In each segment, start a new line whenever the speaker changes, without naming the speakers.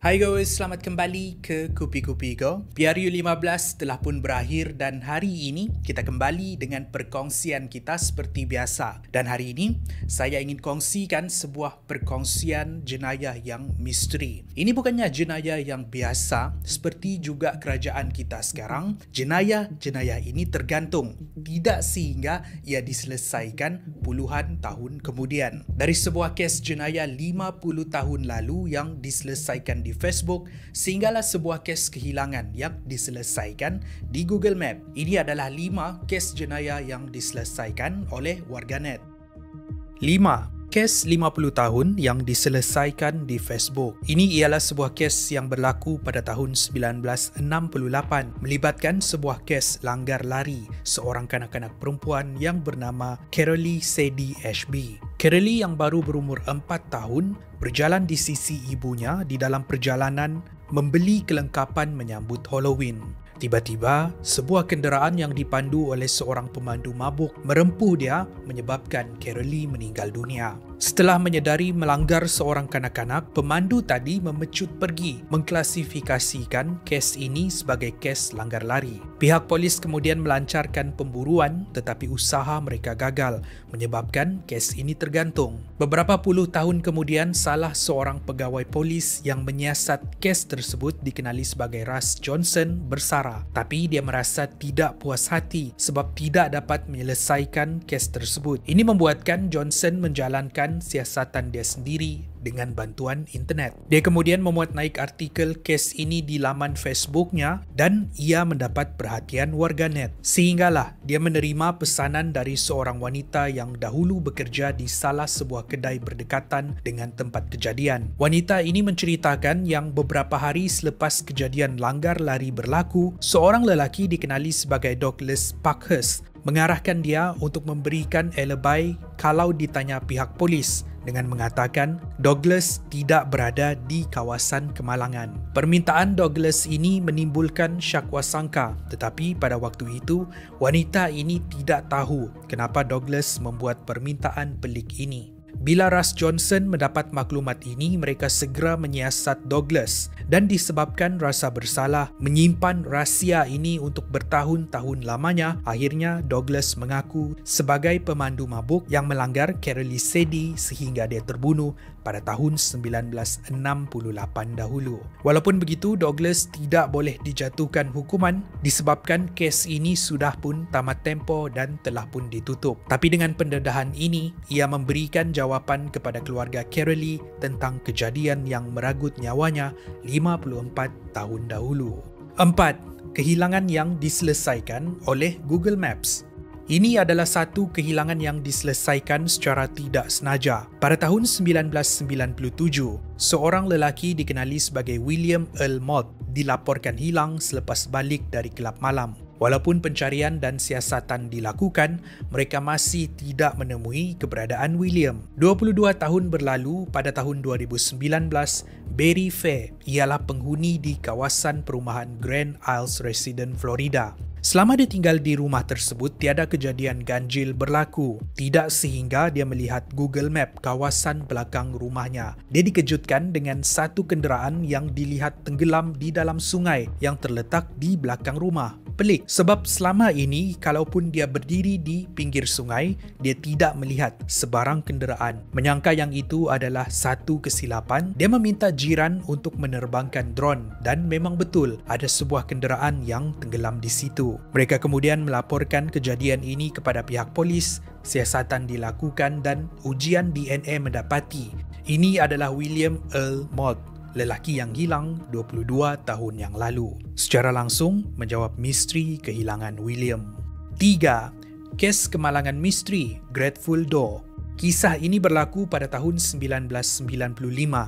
Hai guys, selamat kembali ke Kupi-Kupi Go. PRU 15 telah pun berakhir dan hari ini kita kembali dengan perkongsian kita seperti biasa. Dan hari ini saya ingin kongsikan sebuah perkongsian jenayah yang misteri. Ini bukannya jenayah yang biasa seperti juga kerajaan kita sekarang. Jenayah ini tergantung, tidak sehingga ia diselesaikan puluhan tahun kemudian. Dari sebuah kes jenayah 50 tahun lalu yang diselesaikan di Facebook sehinggalah sebuah kes kehilangan yang diselesaikan di Google Map. Ini adalah 5 kes jenayah yang diselesaikan oleh warganet. 5. Kes 50 tahun yang diselesaikan di Facebook. Ini ialah sebuah kes yang berlaku pada tahun 1968 melibatkan sebuah kes langgar lari seorang kanak-kanak perempuan yang bernama Carolee Sadie Ashby. Carolee yang baru berumur 4 tahun berjalan di sisi ibunya di dalam perjalanan membeli kelengkapan menyambut Halloween. Tiba-tiba, sebuah kenderaan yang dipandu oleh seorang pemandu mabuk merempuh dia menyebabkan Carolee meninggal dunia. Setelah menyedari melanggar seorang kanak-kanak, pemandu tadi memecut pergi mengklasifikasikan kes ini sebagai kes langgar lari. Pihak polis kemudian melancarkan pemburuan tetapi usaha mereka gagal menyebabkan kes ini tergantung. Beberapa puluh tahun kemudian, salah seorang pegawai polis yang menyiasat kes tersebut dikenali sebagai Russ Johnson bersara. Tapi dia merasa tidak puas hati sebab tidak dapat menyelesaikan kes tersebut. Ini membuatkan Johnson menjalankan siasatan dia sendiri dengan bantuan internet. Dia kemudian memuat naik artikel kes ini di laman Facebooknya dan ia mendapat perhatian warganet. Sehinggalah dia menerima pesanan dari seorang wanita yang dahulu bekerja di salah sebuah kedai berdekatan dengan tempat kejadian. Wanita ini menceritakan yang beberapa hari selepas kejadian langgar lari berlaku, seorang lelaki dikenali sebagai Douglas Parkhurst mengarahkan dia untuk memberikan alibi kalau ditanya pihak polis dengan mengatakan Douglas tidak berada di kawasan kemalangan. Permintaan Douglas ini menimbulkan syakwa sangka, tetapi pada waktu itu wanita ini tidak tahu kenapa Douglas membuat permintaan pelik ini. Bila Russ Johnson mendapat maklumat ini, mereka segera menyiasat Douglas dan disebabkan rasa bersalah menyimpan rahsia ini untuk bertahun-tahun lamanya, akhirnya Douglas mengaku sebagai pemandu mabuk yang melanggar Carolee Sadie sehingga dia terbunuh pada tahun 1968 dahulu. Walaupun begitu, Douglas tidak boleh dijatuhkan hukuman disebabkan kes ini sudah pun tamat tempo dan telah pun ditutup. Tapi dengan pendedahan ini, ia memberikan jawapan kepada keluarga Carolee tentang kejadian yang meragut nyawanya 54 tahun dahulu. 4. Kehilangan yang diselesaikan oleh Google Maps. Ini adalah satu kehilangan yang diselesaikan secara tidak senaja. Pada tahun 1997, seorang lelaki dikenali sebagai William Earl Mott dilaporkan hilang selepas balik dari kelab malam. Walaupun pencarian dan siasatan dilakukan, mereka masih tidak menemui keberadaan William. 22 tahun berlalu, pada tahun 2019, Barry Fair ialah penghuni di kawasan perumahan Grand Isles Residence, Florida. Selama dia tinggal di rumah tersebut, tiada kejadian ganjil berlaku. Tidak sehingga dia melihat Google Map kawasan belakang rumahnya. Dia dikejutkan dengan satu kenderaan yang dilihat tenggelam di dalam sungai yang terletak di belakang rumah. Pelik, sebab selama ini kalaupun dia berdiri di pinggir sungai, dia tidak melihat sebarang kenderaan. Menyangka yang itu adalah satu kesilapan, dia meminta jiran untuk menerbangkan drone dan memang betul ada sebuah kenderaan yang tenggelam di situ. Mereka kemudian melaporkan kejadian ini kepada pihak polis, siasatan dilakukan dan ujian DNA mendapati ini adalah William Earl Mott, lelaki yang hilang 22 tahun yang lalu. Secara langsung menjawab misteri kehilangan William. 3. Kes kemalangan misteri Grateful Door. Kisah ini berlaku pada tahun 1995.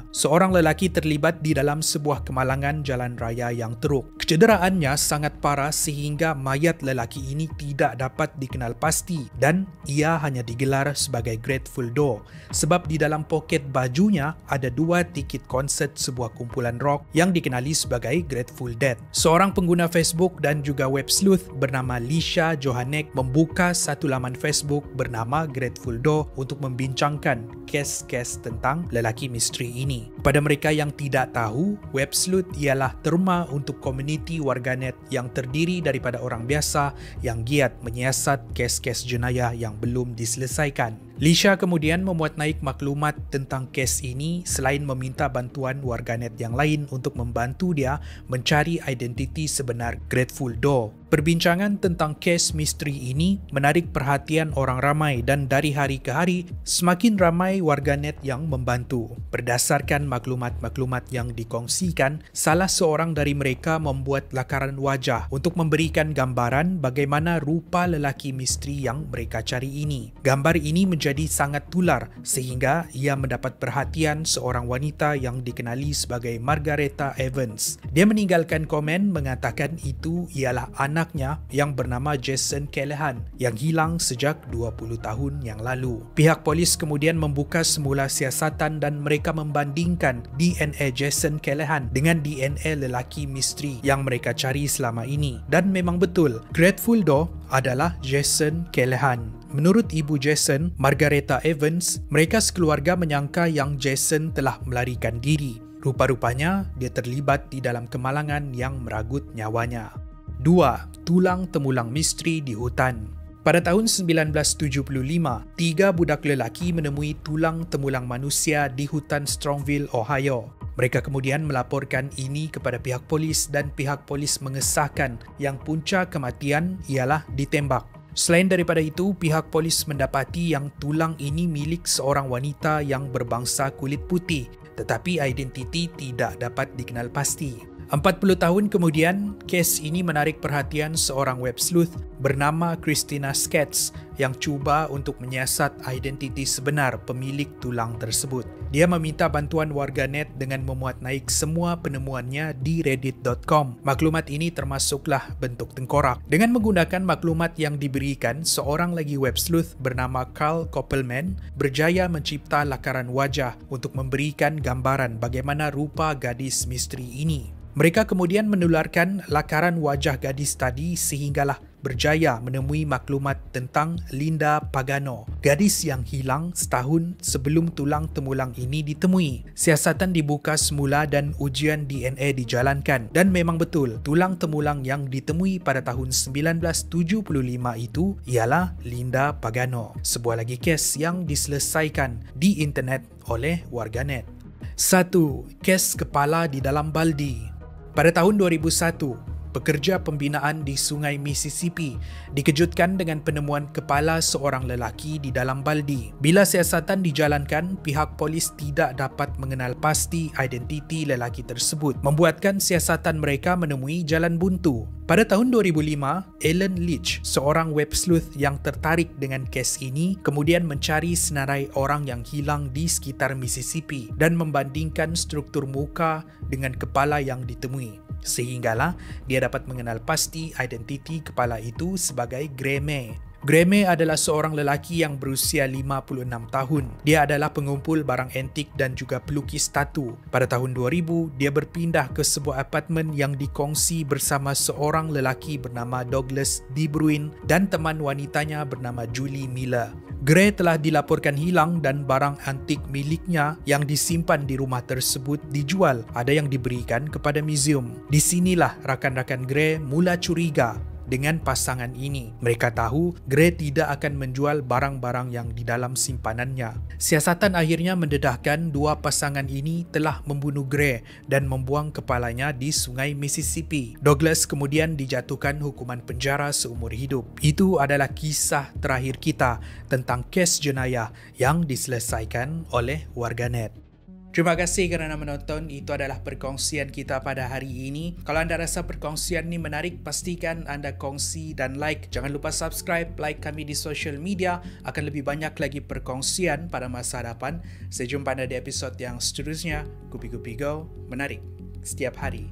Seorang lelaki terlibat di dalam sebuah kemalangan jalan raya yang teruk. Kecederaannya sangat parah sehingga mayat lelaki ini tidak dapat dikenal pasti dan ia hanya digelar sebagai Grateful Door sebab di dalam poket bajunya ada 2 tiket konsert sebuah kumpulan rock yang dikenali sebagai Grateful Dead. Seorang pengguna Facebook dan juga web sleuth bernama Lisha Johanek membuka satu laman Facebook bernama Grateful Door untuk membincangkan kes-kes tentang lelaki misteri ini. Pada mereka yang tidak tahu, web sleuth ialah terma untuk komuniti warganet yang terdiri daripada orang biasa yang giat menyiasat kes-kes jenayah yang belum diselesaikan. Lisha kemudian memuat naik maklumat tentang kes ini selain meminta bantuan warganet yang lain untuk membantu dia mencari identiti sebenar Grateful Doe. Perbincangan tentang kes misteri ini menarik perhatian orang ramai dan dari hari ke hari semakin ramai warganet yang membantu. Berdasarkan maklumat-maklumat yang dikongsikan, salah seorang dari mereka membuat lakaran wajah untuk memberikan gambaran bagaimana rupa lelaki misteri yang mereka cari ini. Gambar ini menjadi sangat tular sehingga ia mendapat perhatian seorang wanita yang dikenali sebagai Margareta Evans. Dia meninggalkan komen mengatakan itu ialah anaknya yang bernama Jason Callahan yang hilang sejak 20 tahun yang lalu. Pihak polis kemudian membuka semula siasatan dan mereka membandingkan DNA Jason Callahan dengan DNA lelaki misteri yang mereka cari selama ini. Dan memang betul, Grateful Doe adalah Jason Callahan. Menurut ibu Jason, Margareta Evans, mereka sekeluarga menyangka yang Jason telah melarikan diri. Rupa-rupanya, dia terlibat di dalam kemalangan yang meragut nyawanya. 2. Tulang temulang misteri di hutan. Pada tahun 1975, 3 budak lelaki menemui tulang temulang manusia di hutan Strongville, Ohio. Mereka kemudian melaporkan ini kepada pihak polis dan pihak polis mengesahkan yang punca kematian ialah ditembak. Selain daripada itu, pihak polis mendapati yang tulang ini milik seorang wanita yang berbangsa kulit putih, tetapi identiti tidak dapat dikenal pasti. 40 tahun kemudian, kes ini menarik perhatian seorang web sleuth bernama Christina Sketz yang cuba untuk menyiasat identiti sebenar pemilik tulang tersebut. Dia meminta bantuan warganet dengan memuat naik semua penemuannya di reddit.com. Maklumat ini termasuklah bentuk tengkorak. Dengan menggunakan maklumat yang diberikan, seorang lagi web sleuth bernama Carl Koppelman berjaya mencipta lakaran wajah untuk memberikan gambaran bagaimana rupa gadis misteri ini. Mereka kemudian menularkan lakaran wajah gadis tadi sehinggalah berjaya menemui maklumat tentang Linda Pagano, gadis yang hilang setahun sebelum tulang temulang ini ditemui. Siasatan dibuka semula dan ujian DNA dijalankan. Dan memang betul, tulang temulang yang ditemui pada tahun 1975 itu ialah Linda Pagano. Sebuah lagi kes yang diselesaikan di internet oleh warganet. 1. Kes kepala di dalam baldi. Pada tahun 2001, pekerja pembinaan di Sungai Mississippi dikejutkan dengan penemuan kepala seorang lelaki di dalam baldi. Bila siasatan dijalankan, pihak polis tidak dapat mengenal pasti identiti lelaki tersebut, membuatkan siasatan mereka menemui jalan buntu. Pada tahun 2005, Alan Leach, seorang web sleuth yang tertarik dengan kes ini, kemudian mencari senarai orang yang hilang di sekitar Mississippi dan membandingkan struktur muka dengan kepala yang ditemui. Sehinggalah dia dapat mengenal pasti identiti kepala itu sebagai Greme. Greme adalah seorang lelaki yang berusia 56 tahun. Dia adalah pengumpul barang antik dan juga pelukis tatu. Pada tahun 2000, dia berpindah ke sebuah apartmen yang dikongsi bersama seorang lelaki bernama Douglas De Bruin dan teman wanitanya bernama Julie Miller. Gray telah dilaporkan hilang dan barang antik miliknya yang disimpan di rumah tersebut dijual. Ada yang diberikan kepada museum. Di sinilah rakan-rakan Gray mula curiga dengan pasangan ini. Mereka tahu Gray tidak akan menjual barang-barang yang di dalam simpanannya. Siasatan akhirnya mendedahkan dua pasangan ini telah membunuh Gray dan membuang kepalanya di Sungai Mississippi. Douglas kemudian dijatuhkan hukuman penjara seumur hidup. Itu adalah kisah terakhir kita tentang kes jenayah yang diselesaikan oleh warganet. Terima kasih kerana menonton. Itu adalah perkongsian kita pada hari ini. Kalau anda rasa perkongsian ini menarik, pastikan anda kongsi dan like. Jangan lupa subscribe, like kami di social media. Akan lebih banyak lagi perkongsian pada masa hadapan. Saya jumpa anda di episod yang seterusnya. Kupi-Kupi Go, menarik setiap hari.